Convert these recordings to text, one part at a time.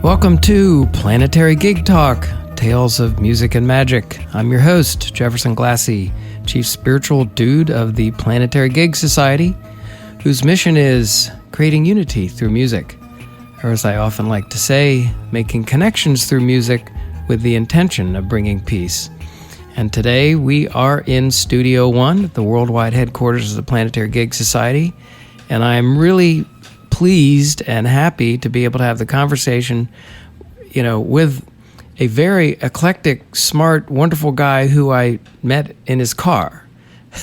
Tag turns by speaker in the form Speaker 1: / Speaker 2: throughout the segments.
Speaker 1: Welcome to Planetary Gig Talk, Tales of Music and Magic. I'm your host, Jefferson Glassy, Chief Spiritual Dude of the Planetary Gig Society, whose mission is creating unity through music, or as I often like to say, making connections through music with the intention of bringing peace. And today we are in Studio One at the worldwide headquarters of the Planetary Gig Society, and I am really pleased and happy to be able to have the conversation, with a very eclectic, smart, wonderful guy who I met in his car.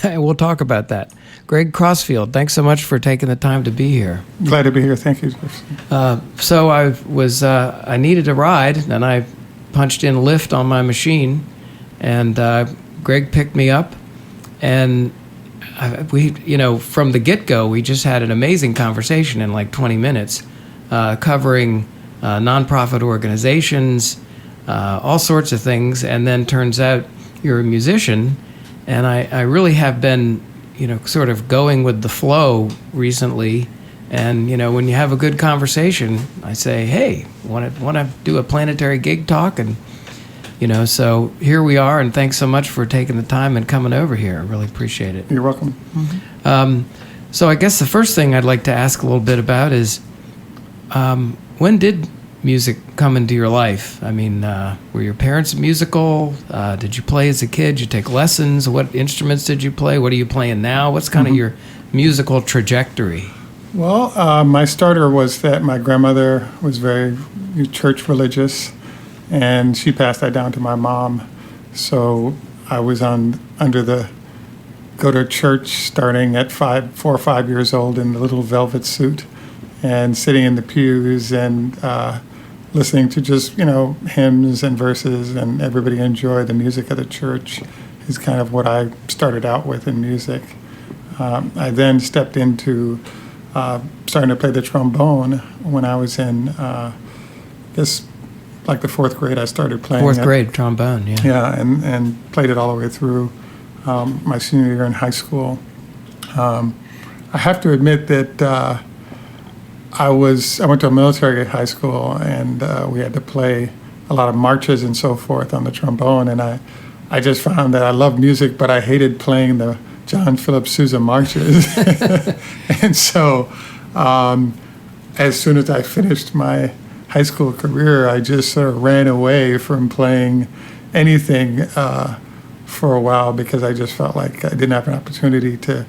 Speaker 1: We'll talk about that. Greg Crossfield, thanks so much for taking the time to be here.
Speaker 2: Glad to be here. Thank you.
Speaker 1: So I needed a ride, and I punched in Lyft on my machine, and Greg picked me up, and we from the get-go, we just had an amazing conversation in like 20 minutes, covering nonprofit organizations, all sorts of things. And then turns out you're a musician, and I really have been, sort of going with the flow recently. And, when you have a good conversation, I say, hey, want to do a planetary gig talk? And, so here we are, and thanks so much for taking the time and coming over here. I really appreciate it.
Speaker 2: You're welcome.
Speaker 1: Mm-hmm. So I guess the first thing I'd like to ask a little bit about is, when did music come into your life? I mean, were your parents musical? Did you play as a kid? Did you take lessons? What instruments did you play? What are you playing now? What's kind of your musical trajectory?
Speaker 2: Well, my starter was that my grandmother was very church religious, and she passed that down to my mom. So I was go to church starting at 4 or 5 years old in the little velvet suit, and sitting in the pews and listening to just, hymns and verses, and everybody enjoy the music of the church is kind of what I started out with in music. I then stepped into starting to play the trombone when I was in, like the fourth grade. I started playing
Speaker 1: Fourth grade trombone, yeah.
Speaker 2: Yeah, and played it all the way through my senior year in high school. I have to admit that I went to a military high school, and we had to play a lot of marches and so forth on the trombone, and I just found that I loved music, but I hated playing the John Philip Sousa marches. And so as soon as I finished my high school career, I just sort of ran away from playing anything for a while, because I just felt like I didn't have an opportunity to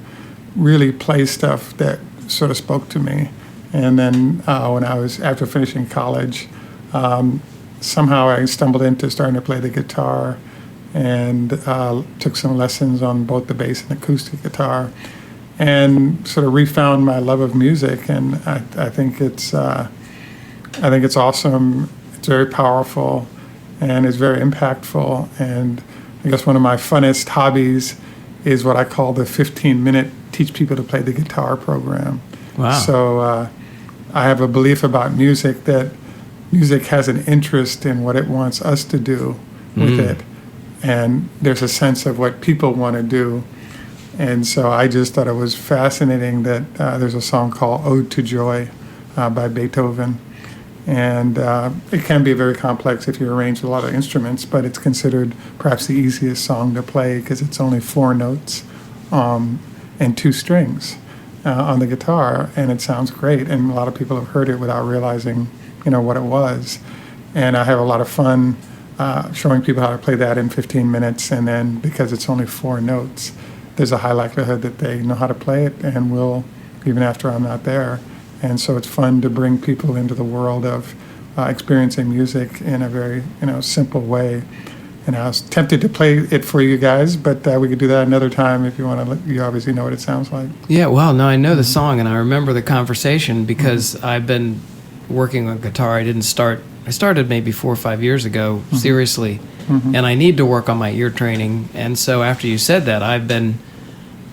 Speaker 2: really play stuff that sort of spoke to me. And then after finishing college, somehow I stumbled into starting to play the guitar, and took some lessons on both the bass and acoustic guitar, and sort of refound my love of music. And I think it's awesome. It's very powerful, and it's very impactful. And I guess one of my funnest hobbies is what I call the 15-minute teach people to play the guitar program.
Speaker 1: Wow.
Speaker 2: So I have a belief about music that music has an interest in what it wants us to do with it. And there's a sense of what people want to do. And so I just thought it was fascinating that there's a song called Ode to Joy by Beethoven. And it can be very complex if you arrange a lot of instruments, but it's considered perhaps the easiest song to play because it's only 4 notes and 2 strings on the guitar, and it sounds great. And a lot of people have heard it without realizing, what it was. And I have a lot of fun showing people how to play that in 15 minutes, and then because it's only 4 notes, there's a high likelihood that they know how to play it and will, even after I'm not there. And so it's fun to bring people into the world of experiencing music in a very, simple way. And I was tempted to play it for you guys, but we could do that another time if you want to. You obviously know what it sounds like.
Speaker 1: Yeah, well, no, I know the song, and I remember the conversation because I've been working on guitar. I started maybe 4 or 5 years ago, seriously, and I need to work on my ear training. And so after you said that, I've been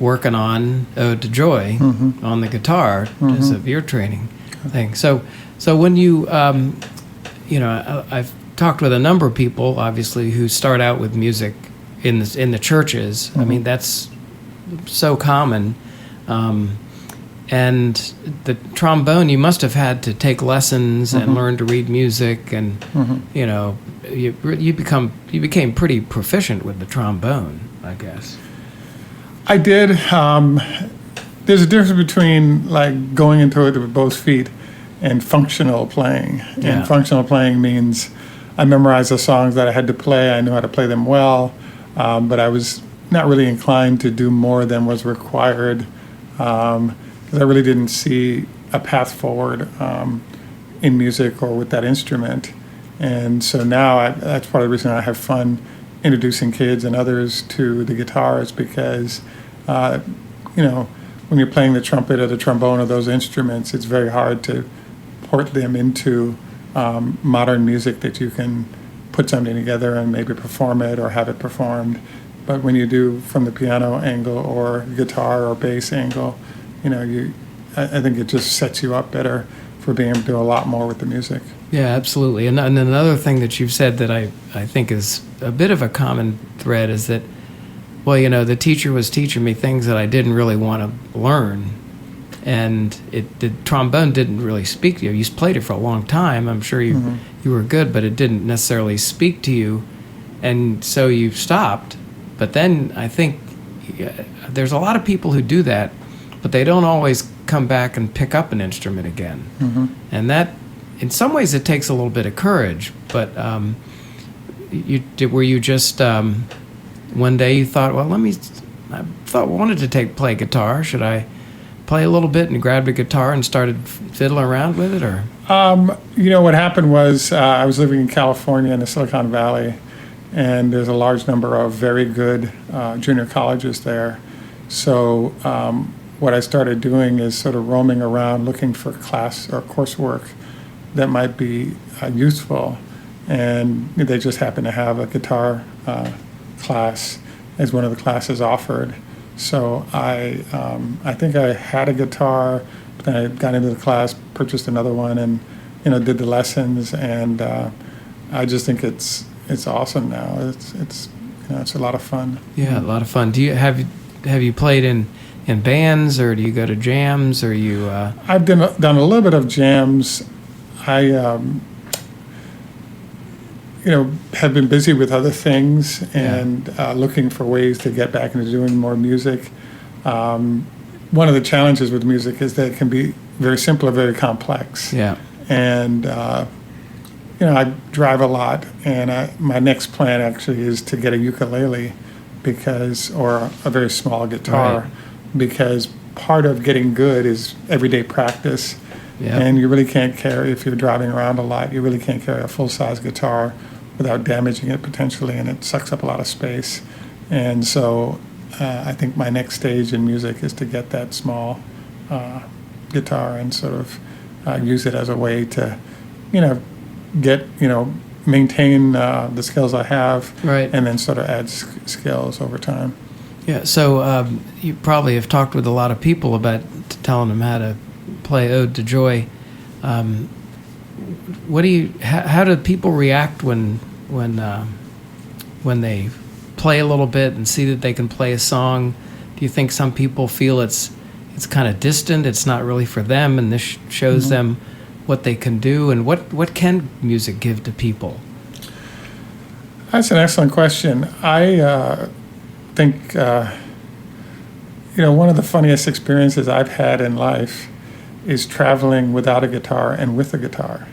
Speaker 1: working on Ode to Joy on the guitar as a ear training thing. So when you, I've talked with a number of people, obviously, who start out with music in the churches. I mean, that's so common. And the trombone, you must have had to take lessons and learn to read music, and you know, you became pretty proficient with the trombone, I guess.
Speaker 2: I did. There's a difference between like going into it with both feet and functional playing.
Speaker 1: Yeah.
Speaker 2: And functional playing means I memorized the songs that I had to play. I knew how to play them well, but I was not really inclined to do more than was required. Because I really didn't see a path forward in music or with that instrument. And so now that's part of the reason I have fun introducing kids and others to the guitar, is because, you know, when you're playing the trumpet or the trombone or those instruments, it's very hard to port them into modern music that you can put something together and maybe perform it or have it performed. But when you do from the piano angle or guitar or bass angle, you know, I think it just sets you up better for being able to do a lot more with the music.
Speaker 1: Yeah, absolutely. And another thing that you've said that I think is a bit of a common thread is that, well, you know, the teacher was teaching me things that I didn't really want to learn. And the trombone didn't really speak to you. You played it for a long time. I'm sure you were good, but it didn't necessarily speak to you. And so you stopped. But then I think there's a lot of people who do that, but they don't always come back and pick up an instrument again. And that, in some ways, it takes a little bit of courage. But were you just one day you thought, well, wanted to play guitar. Should I play a little bit, and grabbed a guitar and started fiddling around with it, or?
Speaker 2: You know, what happened was I was living in California in the Silicon Valley, and there's a large number of very good junior colleges there. So what I started doing is sort of roaming around looking for class or coursework that might be useful. And they just happened to have a guitar class as one of the classes offered. So I think I had a guitar, but then I got into the class, purchased another one, and, you know, did the lessons. And I just think it's awesome now. It's you know, it's a lot of fun.
Speaker 1: Yeah, a lot of fun. Do you have you played in bands, or do you go to jams, or you?
Speaker 2: I've done a little bit of jams. I you know, have been busy with other things and looking for ways to get back into doing more music. One of the challenges with music is that it can be very simple or very complex.
Speaker 1: Yeah.
Speaker 2: And you know, I drive a lot, and my next plan actually is to get a ukulele, or a very small guitar, because part of getting good is everyday practice. Yeah. And you really can't carry, if you're driving around a lot, you really can't carry a full-size guitar without damaging it potentially, and it sucks up a lot of space. And so I think my next stage in music is to get that small guitar and sort of use it as a way to, you know, maintain the skills I have, and then sort of add skills over time.
Speaker 1: Yeah, so you probably have talked with a lot of people about telling them how to play Ode to Joy. How do people react when they play a little bit and see that they can play a song? Do you think some people feel it's kind of distant, it's not really for them, and this shows them what they can do? And what can music give to people?
Speaker 2: That's an excellent question. I think one of the funniest experiences I've had in life is traveling without a guitar and with a guitar.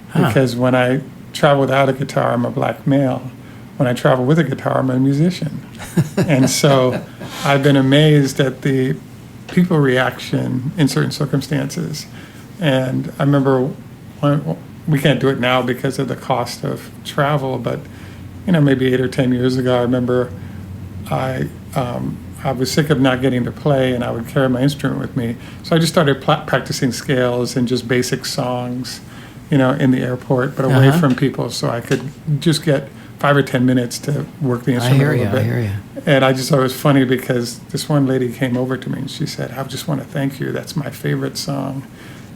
Speaker 2: Because when I travel without a guitar, I'm a black male. When I travel with a guitar, I'm a musician. And so I've been amazed at the people reaction in certain circumstances. And I remember, we can't do it now because of the cost of travel, but maybe 8 or 10 years ago, I remember I was sick of not getting to play, and I would carry my instrument with me. So I just started practicing scales and just basic songs, in the airport, but away from people, so I could just get 5 or 10 minutes to work the instrument a little bit. I hear you. And I just thought it was funny because this one lady came over to me and she said, "I just want to thank you. That's my favorite song."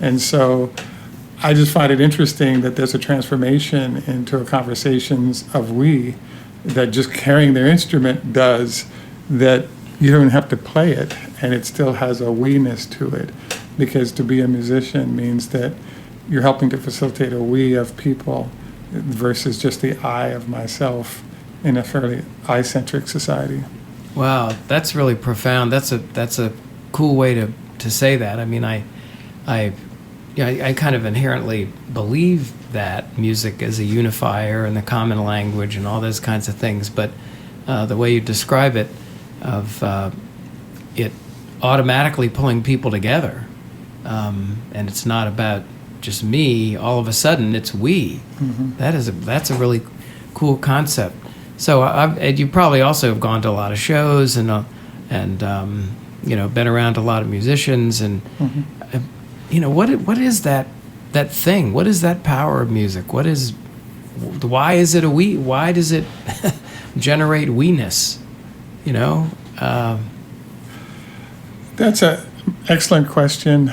Speaker 2: And so I just find it interesting that there's a transformation into a conversations of we that just carrying their instrument does, that you don't have to play it and it still has a we-ness to it. because to be a musician means that you're helping to facilitate a we of people versus just the I of myself in a fairly I-centric society.
Speaker 1: Wow, that's really profound. That's a cool way to say that. I mean, I kind of inherently believe that music is a unifier and the common language and all those kinds of things. But the way you describe it, of it automatically pulling people together, and it's not about just me. All of a sudden, it's we. Mm-hmm. That's a really cool concept. So you probably also have gone to a lot of shows and been around a lot of musicians and what is that thing? What is that power of music? Why is it a we? Why does it generate we-ness?
Speaker 2: That's an excellent question.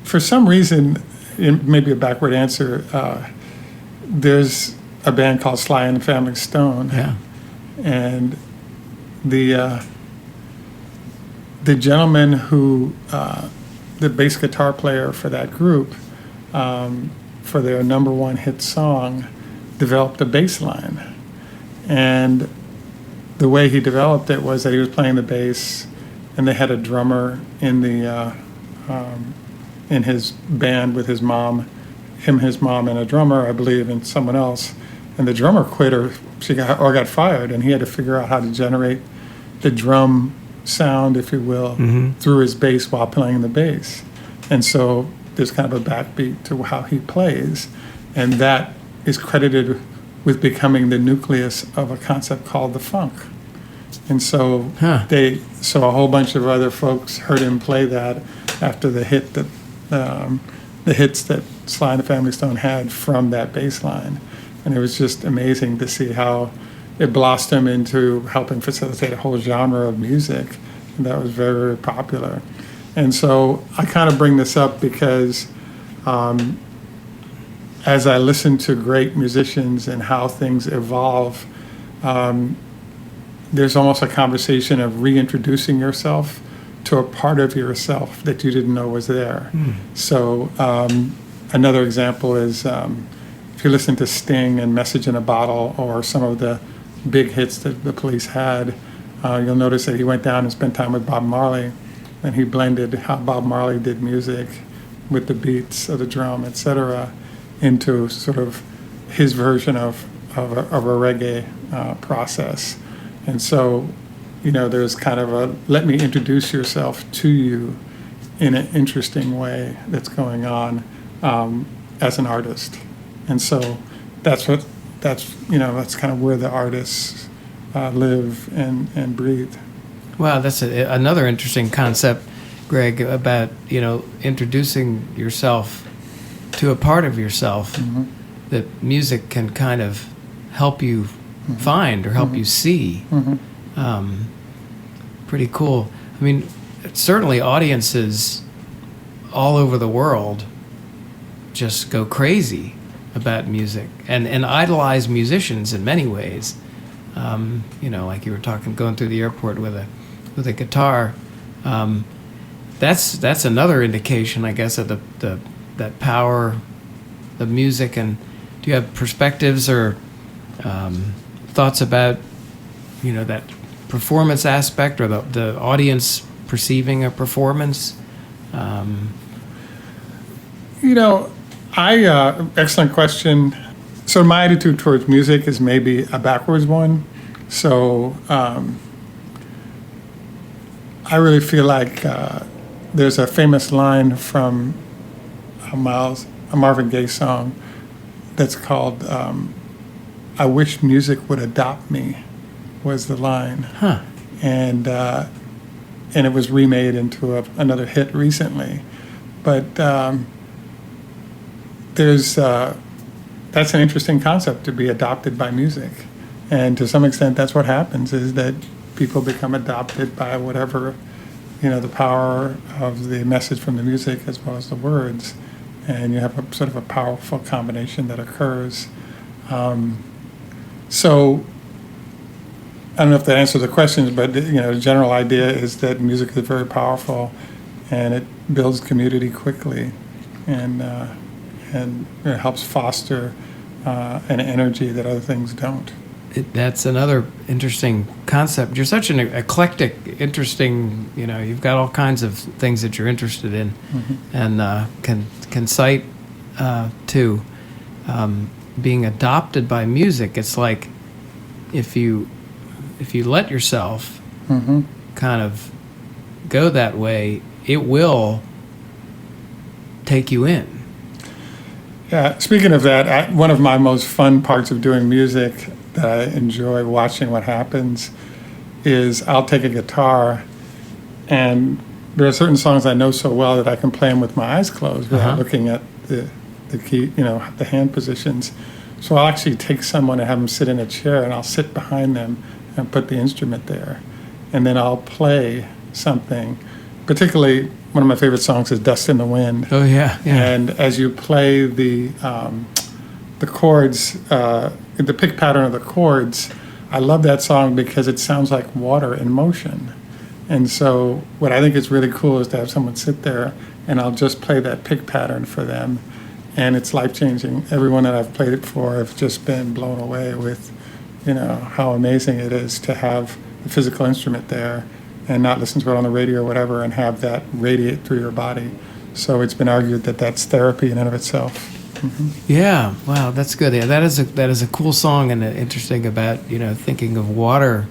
Speaker 2: For some reason, it may be a backward answer. There's a band called Sly and the Family Stone,
Speaker 1: yeah,
Speaker 2: and the gentleman who the bass guitar player for that group, for their number one hit song, developed a bass line, and the way he developed it was that he was playing the bass, and they had a drummer in his band with his mom, his mom, and a drummer, I believe, and someone else. And the drummer quit or got fired, and he had to figure out how to generate the drum sound, if you will, mm-hmm. through his bass while playing the bass. And so there's kind of a backbeat to how he plays, and that is credited with becoming the nucleus of a concept called the funk. And so so a whole bunch of other folks heard him play that after the hits that Sly and the Family Stone had from that bass line. And it was just amazing to see how it blossomed into helping facilitate a whole genre of music that was very, very popular. And so I kind of bring this up because as I listen to great musicians and how things evolve, there's almost a conversation of reintroducing yourself to a part of yourself that you didn't know was there. Mm. So another example is if you listen to Sting and Message in a Bottle or some of the big hits that the Police had, you'll notice that he went down and spent time with Bob Marley, and he blended how Bob Marley did music with the beats of the drum, etc., into sort of his version of a reggae process. And so, there's kind of a let me introduce yourself to you in an interesting way that's going on as an artist. And so that's kind of where the artists live and breathe.
Speaker 1: Wow, that's another interesting concept, Greg, about introducing yourself to a part of yourself mm-hmm. that music can kind of help you mm-hmm. find or help mm-hmm. you see. Mm-hmm. Pretty cool. I mean, certainly audiences all over the world just go crazy about music and idolize musicians in many ways. Like you were going through the airport with a guitar. That's another indication, I guess, of that power of music. And do you have perspectives or thoughts about that performance aspect or the audience perceiving a performance?
Speaker 2: Excellent question. So my attitude towards music is maybe a backwards one. So I really feel like there's a famous line from a Marvin Gaye song that's called "I wish music would adopt me," was the line.
Speaker 1: Huh.
Speaker 2: And it was remade into another hit recently. But that's an interesting concept, to be adopted by music. And to some extent, that's what happens, is that people become adopted by whatever, the power of the message from the music as well as the words. And you have a sort of a powerful combination that occurs. So I don't know if that answers the questions, but the general idea is that music is very powerful, and it builds community quickly, and it helps foster an energy that other things don't.
Speaker 1: That's another interesting concept. You're such an eclectic, interesting, you've got all kinds of things that you're interested in, and can cite to being adopted by music. It's like if you let yourself kind of go that way, it will take you in.
Speaker 2: Yeah, speaking of that, one of my most fun parts of doing music that I enjoy watching what happens is I'll take a guitar, and there are certain songs I know so well that I can play them with my eyes closed without looking at the key, the hand positions. So I'll actually take someone and have them sit in a chair, and I'll sit behind them and put the instrument there. And then I'll play something. Particularly, one of my favorite songs is Dust in the Wind.
Speaker 1: Oh, yeah.
Speaker 2: And as you play the chords, the pick pattern of the chords, I love that song because it sounds like water in motion. And so what I think is really cool is to have someone sit there, and I'll just play that pick pattern for them. And it's life-changing. Everyone that I've played it for have just been blown away with, how amazing it is to have a physical instrument there and not listen to it on the radio or whatever, and have that radiate through your body. So it's been argued that that's therapy in and of itself.
Speaker 1: Yeah, wow, that's good. Yeah, that is a cool song, and interesting about thinking of water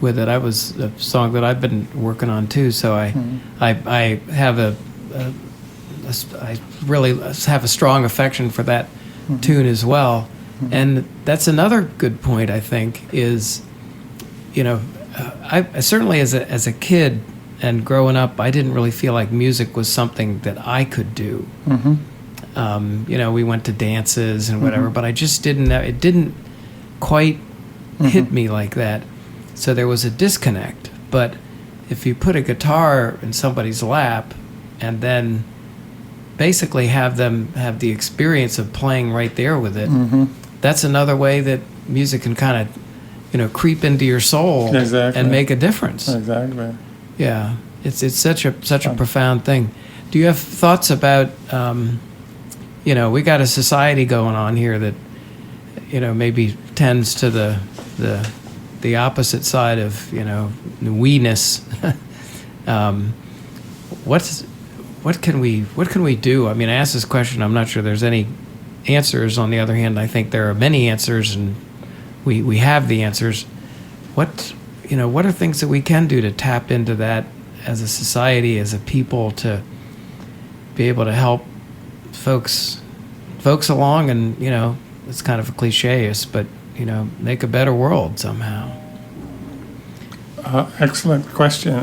Speaker 1: with it. That was a song that I've been working on too. So I have I really have a strong affection for that tune as well. And that's another good point, I think, is I certainly as a kid and growing up, I didn't really feel like music was something that I could do. We went to dances and whatever, but I just didn't. It didn't quite hit me like that. So there was a disconnect. But if you put a guitar in somebody's lap and then basically have them have the experience of playing right there with it, that's another way that music can kind of creep into your soul and make a difference.
Speaker 2: Exactly.
Speaker 1: Yeah, it's such a profound thing. Do you have thoughts about we got a society going on here that maybe tends to the opposite side of the we-ness. What can we do? I mean, I asked this question. I'm not sure there's any answers. On the other hand, I think there are many answers, and we have the answers. What are things that we can do to tap into that as a society, as a people, to be able to help folks along, and it's kind of a cliche, but make a better world somehow.
Speaker 2: Excellent question.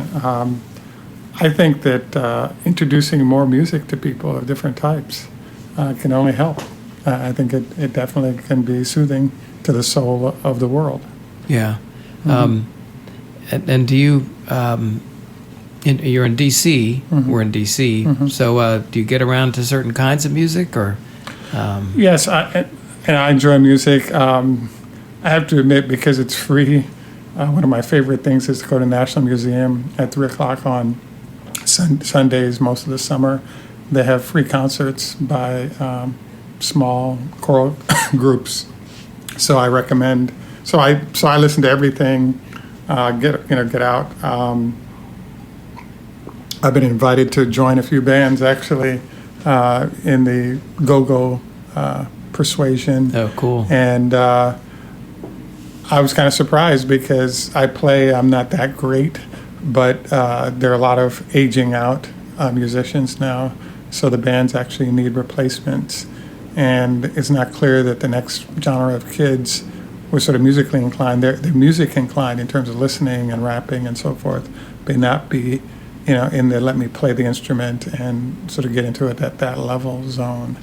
Speaker 2: I think that introducing more music to people of different types can only help. I think it definitely can be soothing to the soul of the world. Yeah.
Speaker 1: And do you, you're in D.C., we're in D.C., so do you get around to certain kinds of music, or?
Speaker 2: Yes, I enjoy music. I have to admit, because it's free, one of my favorite things is to go to National Museum at 3 o'clock on Sundays most of the summer. They have free concerts by small choral groups. So I recommend. So I listen to everything. Get out. I've been invited to join a few bands actually in the go-go persuasion.
Speaker 1: Oh, cool.
Speaker 2: And I was kind of surprised because I'm not that great, but there are a lot of aging out musicians now, so the bands actually need replacements. And it's not clear that the next genre of kids were sort of musically inclined. They're music inclined in terms of listening and rapping and so forth, but not be, in the let me play the instrument and sort of get into it at that level zone.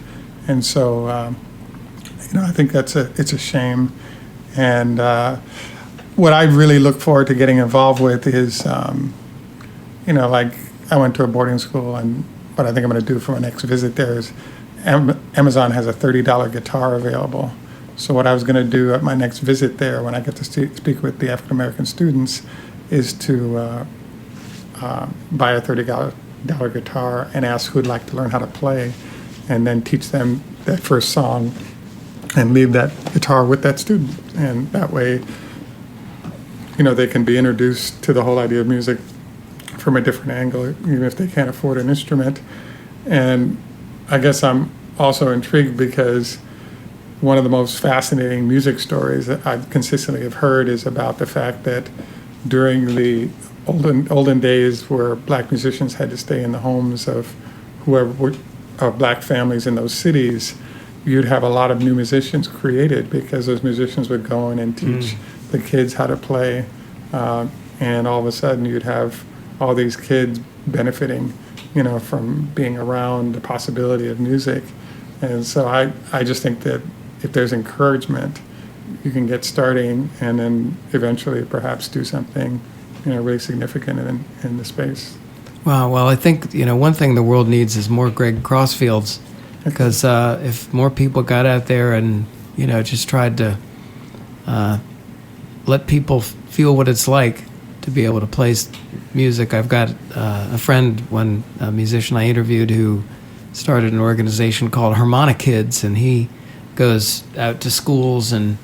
Speaker 2: And so, I think it's a shame. And what I really look forward to getting involved with is, like I went to a boarding school, and what I think I'm going to do for my next visit there is Amazon has a $30 guitar available. So what I was going to do at my next visit there, when I get to speak with the African American students, is to buy a $30 $1 guitar and ask who'd like to learn how to play, and then teach them that first song and leave that guitar with that student. And that way, they can be introduced to the whole idea of music from a different angle, even if they can't afford an instrument. And I guess I'm also intrigued because one of the most fascinating music stories that I consistently have heard is about the fact that during the olden days where black musicians had to stay in the homes of of black families in those cities, you'd have a lot of new musicians created because those musicians would go in and teach the kids how to play. And all of a sudden you'd have all these kids benefiting, from being around the possibility of music. And so I just think that if there's encouragement, you can get starting and then eventually perhaps do something, really significant in the space.
Speaker 1: Wow. Well, I think, one thing the world needs is more Greg Crossfields, because if more people got out there and, just tried to let people feel what it's like to be able to play music. I've got a friend, a musician I interviewed, who started an organization called Harmonic Kids, and he goes out to schools and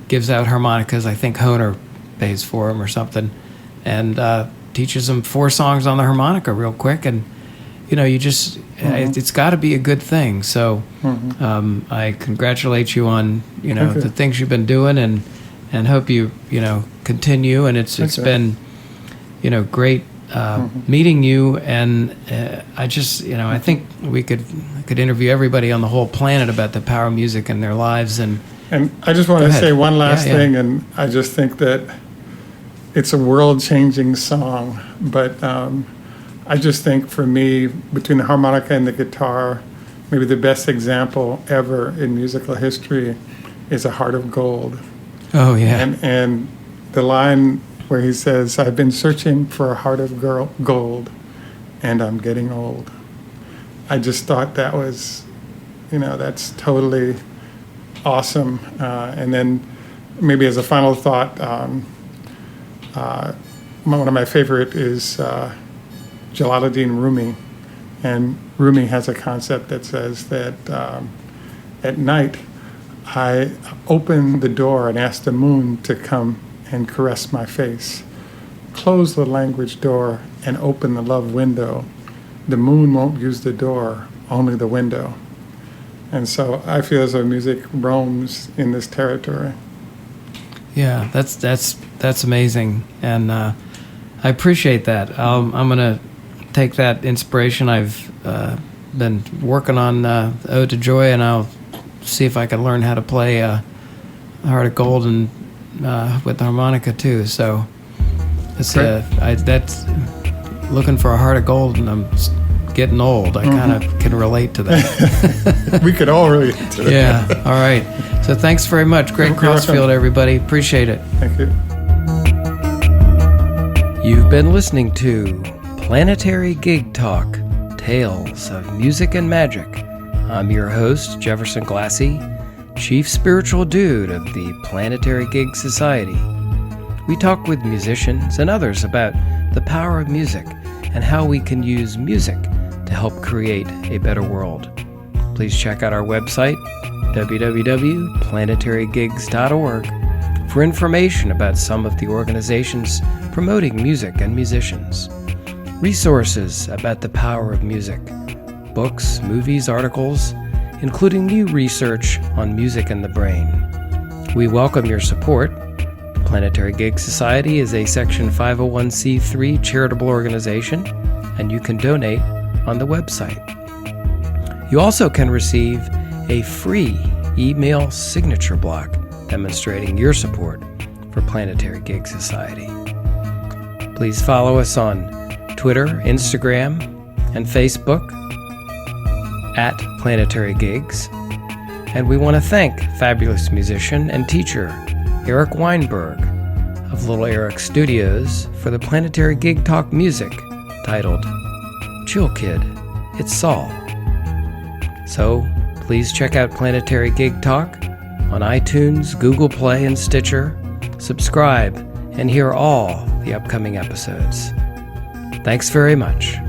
Speaker 1: gives out harmonicas. I think Honer pays for them or something, and teaches them 4 songs on the harmonica real quick. And you just it's got to be a good thing. So I congratulate you on the things you've been doing, and hope you continue. And it's been great meeting you. And I just I think we could interview everybody on the whole planet about the power of music in their lives. And
Speaker 2: I just want to say one last thing, and I just think that it's a world-changing song, but I just think for me, between the harmonica and the guitar, maybe the best example ever in musical history is A Heart of Gold.
Speaker 1: Oh, yeah.
Speaker 2: And the line where he says, "I've been searching for a heart of gold, and I'm getting old." I just thought that was, that's totally awesome. And then maybe as a final thought, one of my favorite is Jalaluddin Rumi. And Rumi has a concept that says that at night, I open the door and ask the moon to come and caress my face. Close the language door and open the love window. The moon won't use the door, only the window. And so I feel as though music roams in this territory.
Speaker 1: Yeah, that's amazing, and I appreciate that. I'm going to take that inspiration. I've been working on Ode to Joy, and I'll see if I can learn how to play Heart of Gold and with the harmonica too. So it's that's looking for a heart of gold, and I'm getting old. I kind of can relate to that.
Speaker 2: We could all relate to that.
Speaker 1: Yeah. All right. So thanks very much. Greg Crossfield, everybody. Appreciate it.
Speaker 2: Thank you.
Speaker 1: You've been listening to Planetary Gig Talk, Tales of Music and Magic. I'm your host, Jefferson Glassy, Chief Spiritual Dude of the Planetary Gig Society. We talk with musicians and others about the power of music and how we can use music to help create a better world. Please check out our website, www.planetarygigs.org, for information about some of the organizations promoting music and musicians, resources about the power of music, books, movies, articles, including new research on music and the brain. We welcome your support. The Planetary Gig Society is a Section 501c3 charitable organization, and you can donate on the website. You also can receive a free email signature block demonstrating your support for Planetary Gig Society. Please follow us on Twitter, Instagram, and Facebook at Planetary Gigs. And we want to thank fabulous musician and teacher Eric Weinberg of Little Eric Studios for the Planetary Gig Talk music titled Chill Kid, It's Saul. So please check out Planetary Gig Talk on iTunes, Google Play, and Stitcher. Subscribe and hear all the upcoming episodes. Thanks very much.